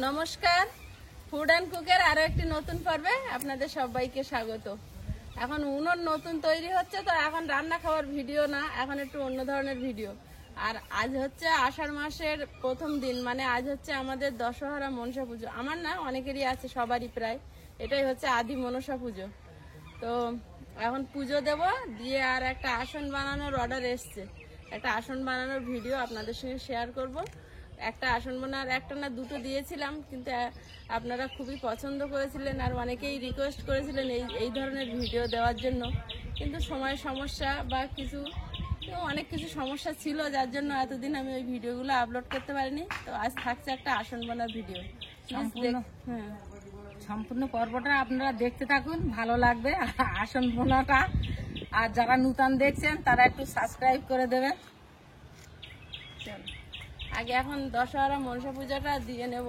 নমস্কার, food and কুকের আরো একটি নতুন পর্বে আপনাদের সবাইকে স্বাগত। এখন উনুন নতুন তৈরি হচ্ছে, তো এখন রান্না খাওয়ার ভিডিও না, এখন একটু অন্য ধরনের ভিডিও। আর আজ হচ্ছে আষাঢ় মাসের প্রথম দিন, মানে আজ হচ্ছে আমাদের দশহরা মনসা পুজো। আমার না, অনেকেরই আছে, সবারই প্রায়। এটাই হচ্ছে আদি মনসা পুজো। তো এখন পুজো দেব দিয়ে আর একটা আসন বানানোর অর্ডার এসছে। একটা আসন বানানোর ভিডিও আপনাদের সঙ্গে শেয়ার করব। একটা আসন বানার একটা না দুটো দিয়েছিলাম, কিন্তু আপনারা খুবই পছন্দ করেছিলেন আর অনেকেই রিকোয়েস্ট করেছিলেন এই ধরনের ভিডিও দেওয়ার জন্য। কিন্তু সময় সমস্যা বা অনেক কিছু সমস্যা ছিল, যার জন্য এতদিন আমি ওই ভিডিওগুলো আপলোড করতে পারিনি। তো আজ থাকছে একটা আসন বানার ভিডিও। হ্যাঁ, সম্পূর্ণ পর্বটা আপনারা দেখতে থাকুন, ভালো লাগবে আসন বোনাটা। আর যারা নতুন দেখছেন তারা একটু সাবস্ক্রাইব করে দেবেন। চল আগে এখন দশহরা মনসা পূজাটা দিয়ে নেব।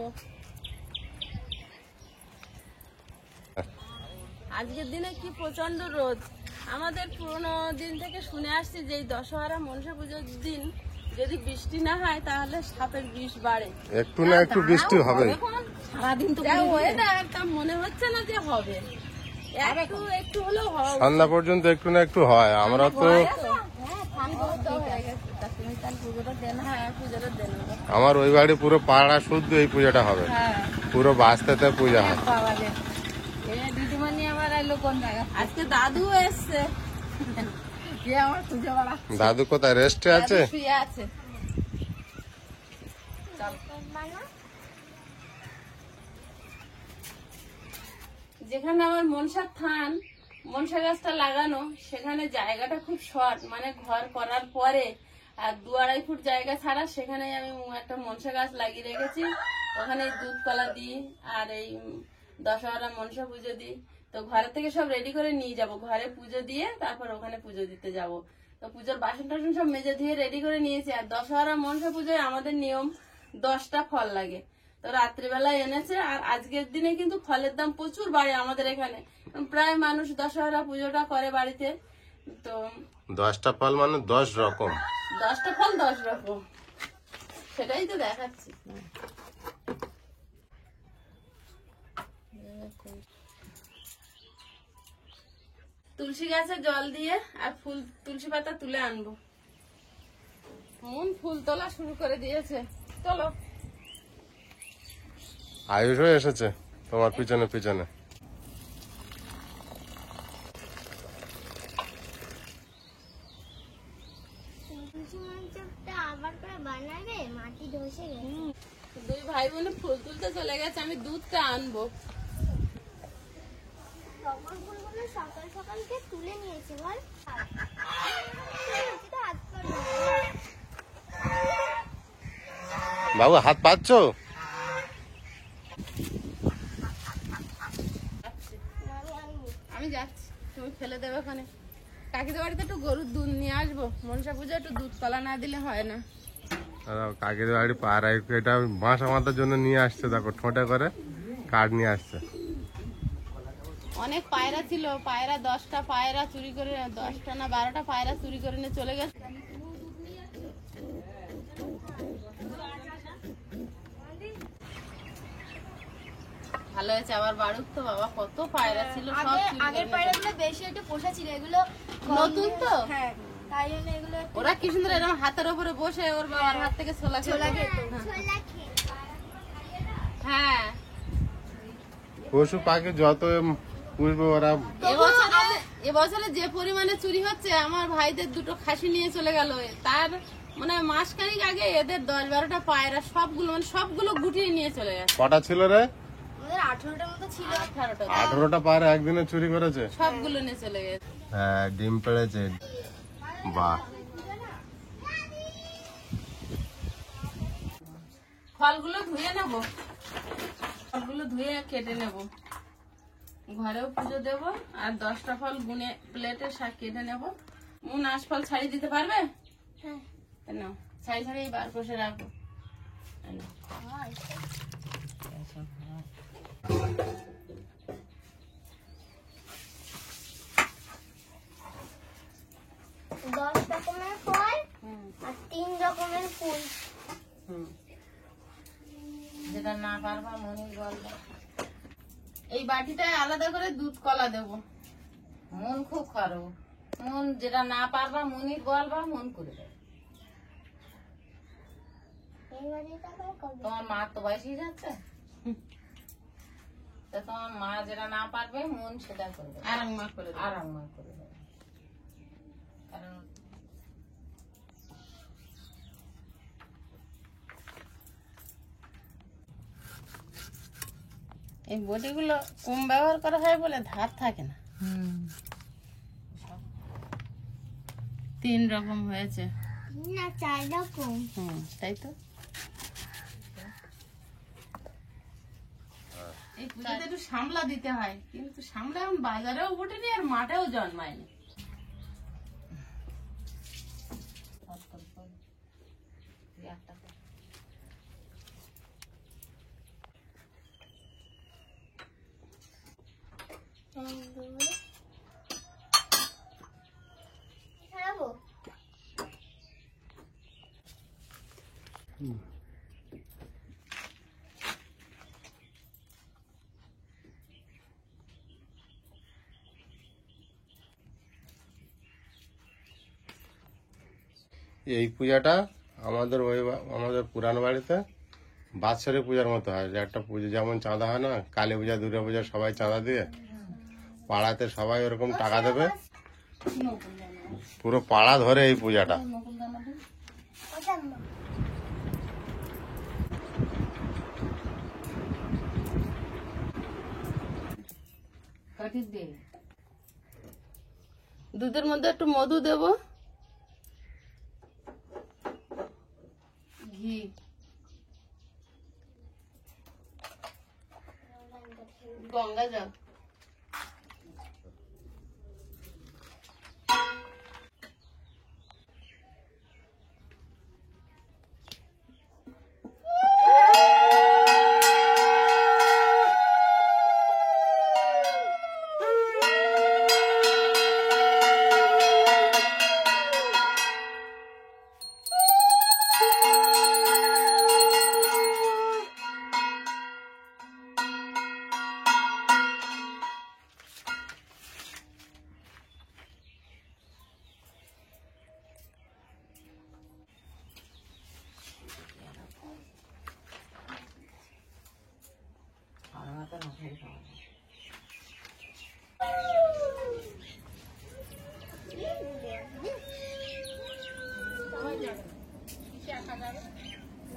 আজকের দিনে কি প্রচন্ড রোদ। আমাদের পুরোনো দিন থেকে শুনে আসছি যে এই দশহরা মনসা পুজোর দিন যদি বৃষ্টি না হয় তাহলে সাপের বিষ বাড়ে। একটু না একটু বৃষ্টি হবে। সারাদিন তো ওয়েদারটা মনে হচ্ছে না যে হবে, একটু একটু হলেও হবে। সন্ধ্যা পর্যন্ত একটু না একটু হয়। আমরা তো আমার ওই বাড়ি পুরো পাড়া শুদ্ধ এই পূজাটা হবে, পুরো বাস্তাতে পূজা হয়। দিদিমণি আবার এলো কোন জায়গা? আজকে দাদু এসছে। আমার পুজো বাড়া দাদু কোথায় রেস্টে আছে? শুয়ে আছে। যেখানে আমার মনসার থান, মনসা গাছটা লাগানো, সেখানে জায়গাটা খুব শর্ট, মানে ঘর করার পরে আর 2-2.5 ফুট জায়গা ছাড়া সেখানে আমি একটা মনসা গাছ লাগিয়ে রেখেছি। ওখানে দুধ কলা দিই আর এই দশহরা মনসা পুজো দিই। তো ঘরে থেকে সব রেডি করে নিয়ে যাব, ঘরে পুজো দিয়ে তারপর ওখানে পুজো দিতে যাব। তো পুজোর বাসন টাসন সব মেজে ধুয়ে রেডি করে নিয়েছি। আর দশহরা মনসা পুজোয় আমাদের নিয়ম 10টা ফল লাগে। তো রাত্রিবেলা এনেছে। আর আজকের দিনে কিন্তু ফলের দাম প্রচুর বাড়ে আমাদের এখানে, প্রায় মানুষ দশহরা পুজোটা করে বাড়িতে। তো 10টা ফল মানে 10 রকম। 10টা ফল 10 রকম, সেটাই তো দেখাচ্ছি। তুলসী গাছে জল দিয়ে আর তুলসী পাতা তুলে আনবো। মন ফুল তোলা শুরু করে দিয়েছে। চলো, আয়ুষ হয়ে এসেছে তোমার পিছনে পিছনে। দুই ভাই বোনে ফুল তুলতে চলে গেছে, আমি দুধটা আনবো। সকাল সকালকে তুলে নিয়েছে বল। বাবু হাত পাচ্ছ? আমি যাচ্ছি, তুমি ফেলে দেবে ওখানে। কাকিদের বাড়িতে একটু গরুর দুধ নিয়ে আসবো, মনসা পুজো একটু দুধ কলা না দিলে হয় না। কাকের বাড়ি পাড়ায় এটা বাঁশ আমাদের জন্য নিয়ে আসছে, দেখো ঠোঁটে করে কাঠ নিয়ে আসছে। অনেক পায়রা ছিল, পায়রা 10টা পায়রা চুরি করে, 10টা না 12টা পায়রা চুরি করে নিয়ে চলে গেছে। ভালো হয়েছে আবার বাড়ুক তো বাবা, কত পায়রা ছিল সব আগের পায়রাগুলো বেশি একটু পোষা ছিল, এগুলো নতুন তো। হ্যাঁ, তাই জন্য এগুলো ওরা কি সুন্দর এরকম হাতের উপরে বসে ওর বাবার হাত থেকে ছোলা খেত। হ্যাঁ, পশু পাখি যত পুষবে ওরা। এবছরে যে পরিমাণে চুরি হচ্ছে, আমার ভাইদের 2টো খাসি নিয়ে চলে গেল। তার মানে মাসখানিক আগে এদের 10-12টা পায়রা সবগুলো গুটিয়ে নিয়ে চলে গেছে। কটা ছিল রে? আমাদের 18টার মতো ছিল। 18টা পায়রা একদিনে চুরি করেছে, সবগুলো নিয়ে চলে গেছে। হ্যাঁ, ডিম পেড়েছে। বাহ, ফলগুলো ধুয়ে নেব, ফলগুলো ধুয়ে কেটে নেব, ঘরেও পুজো দেব। আর 10টা ফল গুনে প্লেটে কেটে নেব। আঁশফল ছাড়িয়ে দিতে পারবে? হ্যাঁ, নাও, ছাড়িয়ে বার করে রাখবো। রকমের ফল আর 3 রকমের ফুল। যেটা না পারবা মনির বলবা। এই বাটিটায় আলাদা করে দুধ কলা দেবো। মন খুব খারাপ, মন যেটা না পারবা মনির বলবা, মন করে দেবে। এই বাড়িটা আবার কবে? তোমার মা তো বয়স হয়ে যাচ্ছে, তা তোমার মা যেটা না পারবে মন সেটা করে দেবে, আরামমা করে দেবো। আরাম করে দেবে। কারণ এই বটিগুলো কম ব্যবহার করা হয় বলে ধার থাকে না। 3 রকম হয়েছে। না 4 রকম। তাই তো। এই পুজোতে একটু সামলা দিতে হয়, কিন্তু সামলা এখন বাজারেও ওঠেনি আর মাঠেও জন্মায়নি। ছাড়াবো? এই পূজাটা আমাদের পুরানো বাড়িতে বাৎসরিক পূজার মতো হয়। যে একটা পুজো যেমন চাঁদা হয় না, কালী পূজা, দুর্গা পূজা সবাই চাঁদা দিয়ে পাড়াতে সবাই ওরকম টাকা দেবে, পুরো পাড়া ধরে এই পূজাটা। ওটা মা। কাঠির দিয়ে দুধের মধ্যে একটু মধু দেব, ঘি, গঙ্গা জল।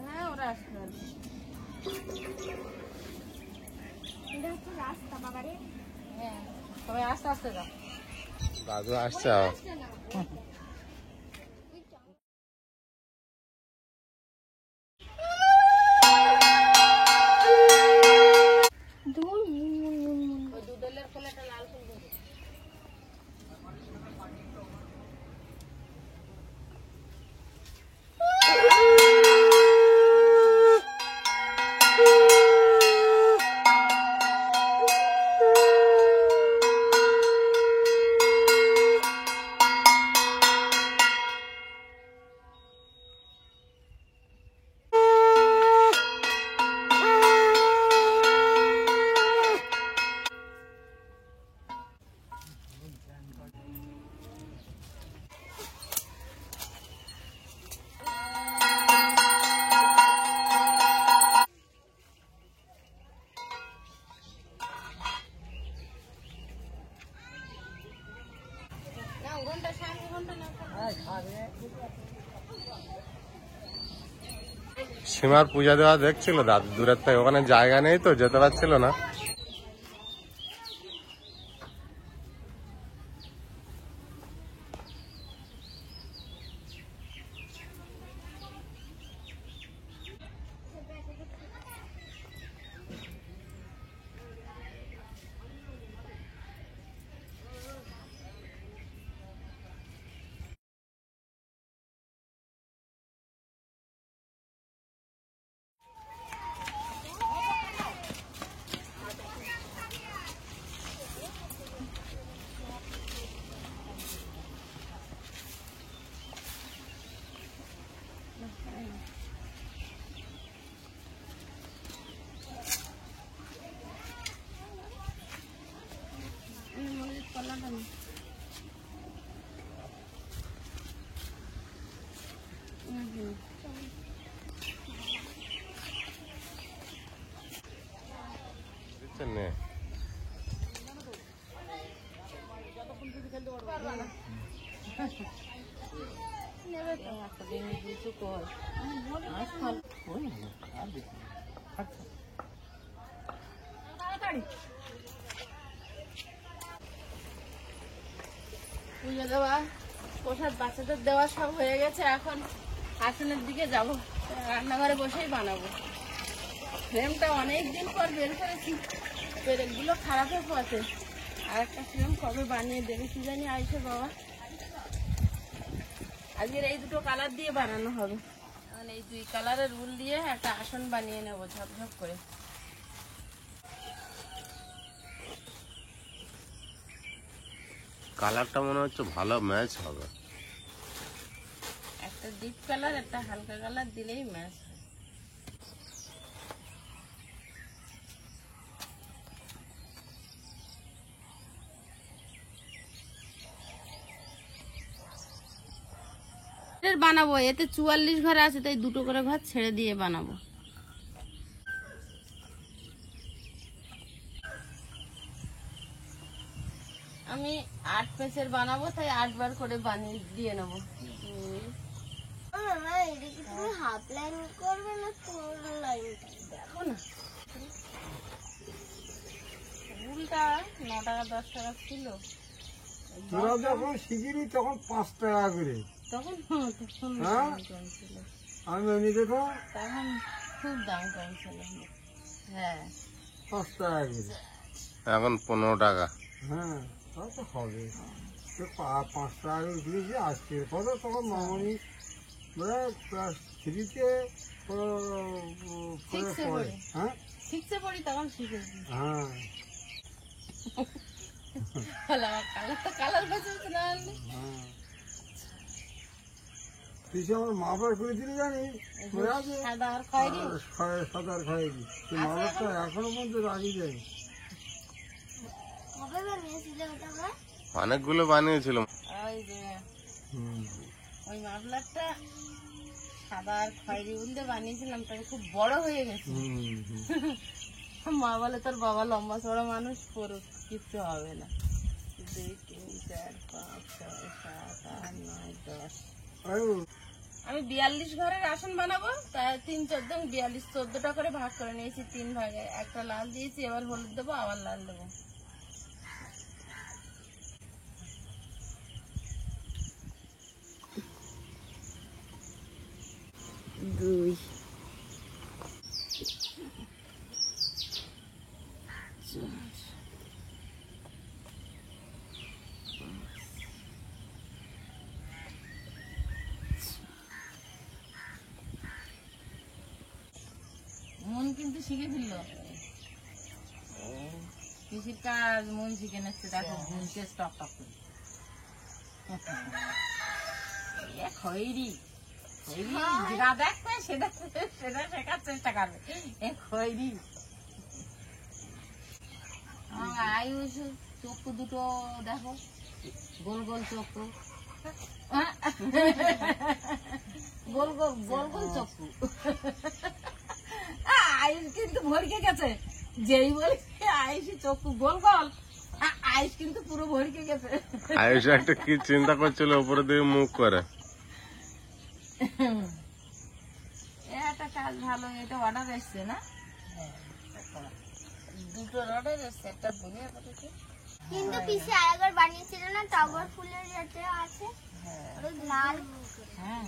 হ্যাঁ, ওরা আসবে না। এটা হচ্ছে রাস্তা বাবারে। হ্যাঁ, সবাই আস্তে আস্তে যাও। দাদু আসছে আবার। দূর মুন মুন মুন মুন। ওই দুধের ফলে একটা লাল ফুল দেবে। সীমার পূজা দেওয়া দেখছিল দাদু দূরের থেকে, ওখানে জায়গা নেই তো যেতে পারছিল না। ঢাকনাটা নি দিচ্ছেন নে নেবে তো একটা দিন কিছু কর আজকাল পুজো দেওয়া প্রসাদ বাচ্চাদের দেওয়া সব হয়ে গেছে। এখন আসনের দিকে যাব, রান্নাঘরে বসেই বানাবো। ফ্রেমটা অনেক দিন পর বের করেছি, পেরেকগুলো খারাপের পথে। আর একটা ফ্রেম কবে বানিয়ে দেবে কি জানি আইসে বাবা। আজকের এই দুটো কালার দিয়ে বানানো হবে। এখন এই দুই কালারের উল দিয়ে একটা আসন বানিয়ে নেবো ঝপঝপ করে। কালারটা মনে হচ্ছে ভালো ম্যাচ হবে। একটা ডিপ কালার একটা হালকা কালার দিলেই ম্যাচ হয়। বানাবো এতে 44 ঘর আছে, তাই দুটো করে ঘর ছেড়ে দিয়ে বানাবো। আমি 8 পেজের বানাবো, তাই 8 বার করে বানিয়ে দিয়ে নেবো। মামা এদিকে তুমি হাফ লাইন করবে না ফুল লাইন? দেখো না উলটা 9 টাকা 10 টাকা ছিল, তোরা যখন শিখিনি তখন 5 টাকা করে, তখন হ্যাঁ? দাম কম ছিল, আমি এমনি দেখো তখন খুব দাম কম ছিল। হ্যাঁ 5 টাকা করে। এখন 15 টাকা। হ্যাঁ তা তো হবে, 5 টাকা করে দিয়েছি আজকের কথা। তখন মামনি ক্লাস 3-তে Six-এ পড়ে। পড়ে। হ্যাঁ শিখতে পড়ি তখন শিখেছি। হ্যাঁ কালার বেঁচেছে না আনলে। হ্যাঁ তুই যে আমার মাপার করে দিলি জানিস, মনে আছে? সাদা আর খয়েরি। সাদার খাইনি তুই মাপারটা এখনো পর্যন্ত রাখি যায়। কবে বানিয়েছিলে ওটা মা? অনেকগুলো বানিয়েছিলাম। ওই যে হুম ওই মাফলারটা সাদা আর খয়েরি উল দিয়ে বানিয়েছিলাম, তাই খুব বড় হয়ে গেছে। মা বলে তোর বাবা লম্বা চড়া মানুষ, পড়ুক কিচ্ছু হবে না। 2 3 4 5 6 7 8 9 10। আমি 42 ঘরের আসন বানাবো, তাই 3 14 42 14টা করে ভাগ করে নিয়েছি 3 ভাগে। একটা লাল দিয়েছি, এবার হলুদ দেবো, আবার লাল দেবো। দুই মন কিন্তু শিখে ফেললো, কৃষির কাজ মন শিখে নিচ্ছে। দেখো ভুলছে স্টক টক করে। খয়েরি যেটা দেখবে সেটা সেটা শেখার চেষ্টা করবে। খয়েরি আয়ুষ চক্ষু দুটো দেখো, গোল গোল চক্ষু, গোল গোল গোল গোল চক্ষু। আয়ুষ কিন্তু ভরকে গেছে, যেই বলি আয়ুষ চক্ষু গোল গোল, আয়ুষ কিন্তু পুরো ভরকে গেছে। আয়ুষ একটা কি চিন্তা করছিল, উপরে দিয়ে মুখ করে। একটা কাজ ভালো, এটা অর্ডার এসছে না? দুটো অর্ডার এসছে, একটা বুনিয়া করেছে। কিন্তু পিসি আরেকবার বানিয়েছিল না টগর ফুলের যেটা আছে, ওই লাল। হ্যাঁ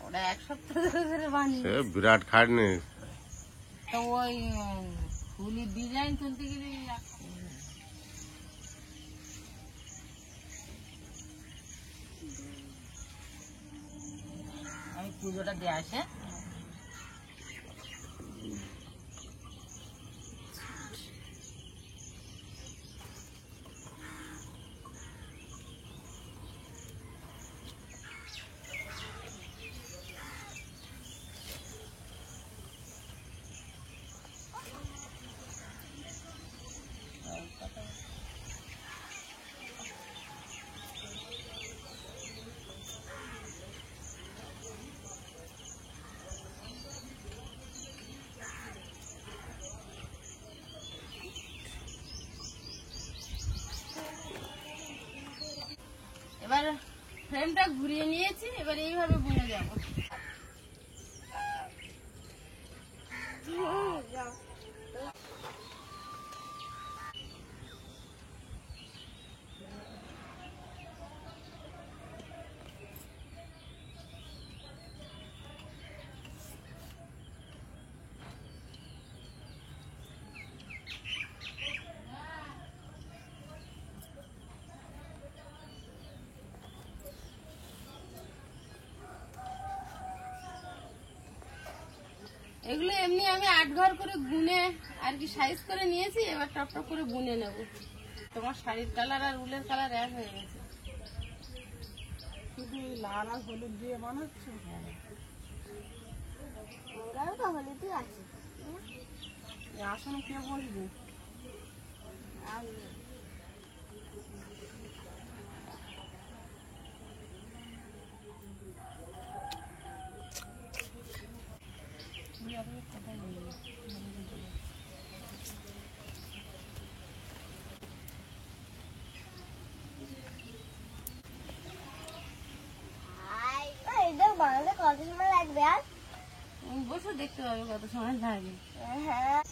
ওটা 1 সপ্তাহ ধরে বানিয়ে। সে বিরাট খাটনি। তো ওই ফুলের ডিজাইন তুলতে গেলে আমি পুজোটা দিয়ে আসে। এবার ফ্রেমটা ঘুরিয়ে নিয়েছি, এবার এইভাবে বুনে যাবো। এগুলো এমনি আমি 8 ঘর করে বুনে আর কি সাইজ করে নিয়েছি, এবার টপ টপ করে বুনে নেব। তোমার শাড়ির কালার আর উলের কালার এক হয়ে গেছে। শুধু লাল আর হলুদ দিয়ে বানাচ্ছো? ওরাও তো হলুদই আছে। এই আসনে কে বসবে? এটা বানাতে কত সময় লাগবে? আর বসে দেখতে পাবে কত সময় লাগে। হ্যাঁ,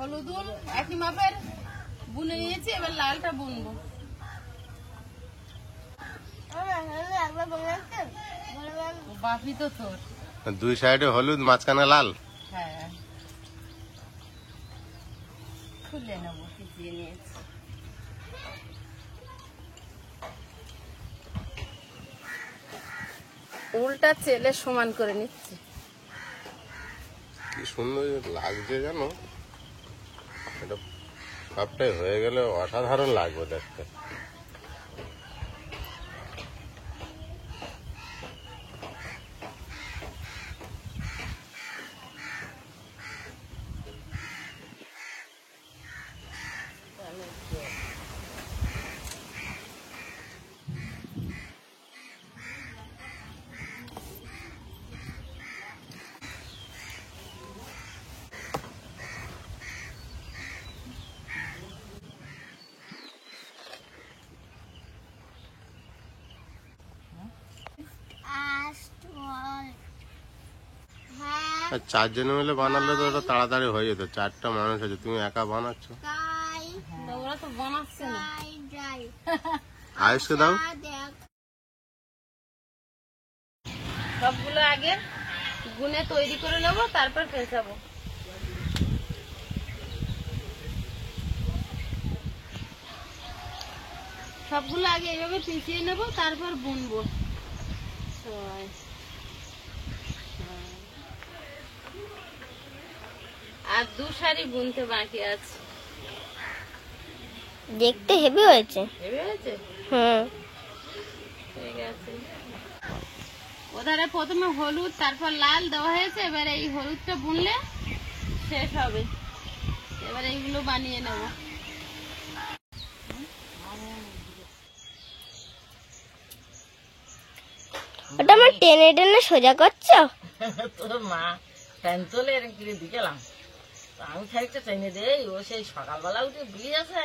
হলুদ উল একই মাপের বুনে নিয়েছি, এবার লালটা বুনবো। একবার বলে রাখতেন। বাপি তো তোর। 2 সাইডে হলুদ, মাঝখানে লাল। হ্যাঁ, খুলে নেবো, পিছিয়ে নিয়েছি। উলটা চেলে সমান করে নিচ্ছি। কি সুন্দর লাগছে জানো, এটা সবটাই হয়ে গেলে অসাধারণ লাগবে দেখতে। হ্যাঁ, আর 4 জন মিলে বানালে তো ওটা তাড়াতাড়ি হয়ে যেত। 4টা মানুষ আছে, তুমি একা বানাচ্ছ। তাই ওরা তো বানাচ্ছে না। তাই যাই। আয়ুষকে দাও। দেখ, সবগুলো আগে গুনে তৈরি করে নেবো, তারপর পেঁচাবো। সবগুলো আগে এইভাবে পিছিয়ে নেবো, তারপর বুনবো। আর 2 শাড়ি বুনতে বাকি আছে। দেখতে হেভি হয়েছে। হেভি হয়েছে? হুম, ঠিক আছে। ওধারে প্রথমে হলুদ তারপর লাল দেওয়া হয়েছে, এবার এই হলুদটা বুনলে শেষ হবে। এবার এইগুলো বানিয়ে নেব। ওটা আমার টেনে টেনে সোজা করছো? তোর মা ফ্যান তোলে এরকম কিনে দিলাম, আমি খানিকটা টেনে দেই, ও সেই সকালবেলা উঠে বিয়ে আছে,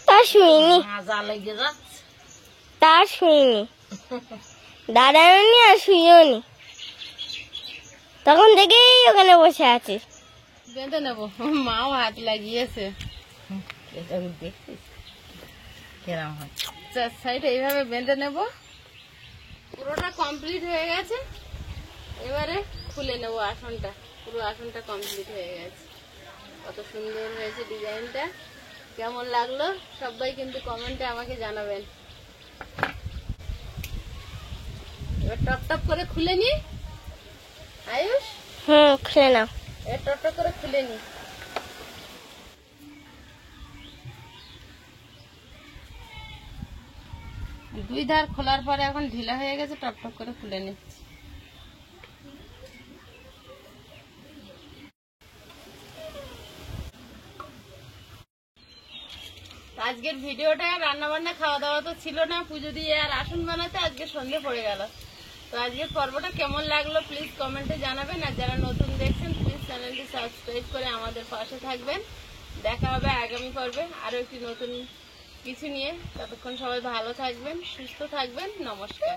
তা শুইনি, মাজা লেগে যাচ্ছে। তা শুইনি, দাঁড়ানোনি আর শুইওনি, তখন দেখেই ওখানে বসে আছিস। বেঁধে নেবো, মাও হাত লাগিয়েছে। এটা দেখছিস কেরাম হয়। 4 সাইড এইভাবে বেঁধে নেব। পুরোটা কমপ্লিট হয়ে গেছে, এবারে খুলে নেব আসনটা। পুরো আসনটা কমপ্লিট হয়ে গেছে। কত সুন্দর হয়েছে ডিজাইনটা, কেমন লাগলো সবাই কিন্তু কমেন্টে আমাকে জানাবেন। এবার টপ টপ করে খুলে নি আয়ুষ, খুলে নাও। এবার টপ টপ করে খুলে নি। দুই ধার খোলার পরে এখন ঢিলা হয়ে গেছে, টপ টপ করে খুলে নিচ্ছি। আজকের ভিডিওটা রান্না বান্না খাওয়া দাওয়া তো ছিল না, পুজো দিয়ে আর আসন বানাতে আজকে সন্ধে পড়ে গেল। তো আজকের পর্বটা কেমন লাগলো প্লিজ কমেন্টে জানাবেন, আর যারা নতুন দেখছেন প্লিজ চ্যানেলটি সাবস্ক্রাইব করে আমাদের পাশে থাকবেন। দেখা হবে আগামী পর্বে আরো একটি নতুন কিছু নিয়ে। ততক্ষণ সবাই ভালো থাকবেন, সুস্থ থাকবেন। নমস্কার।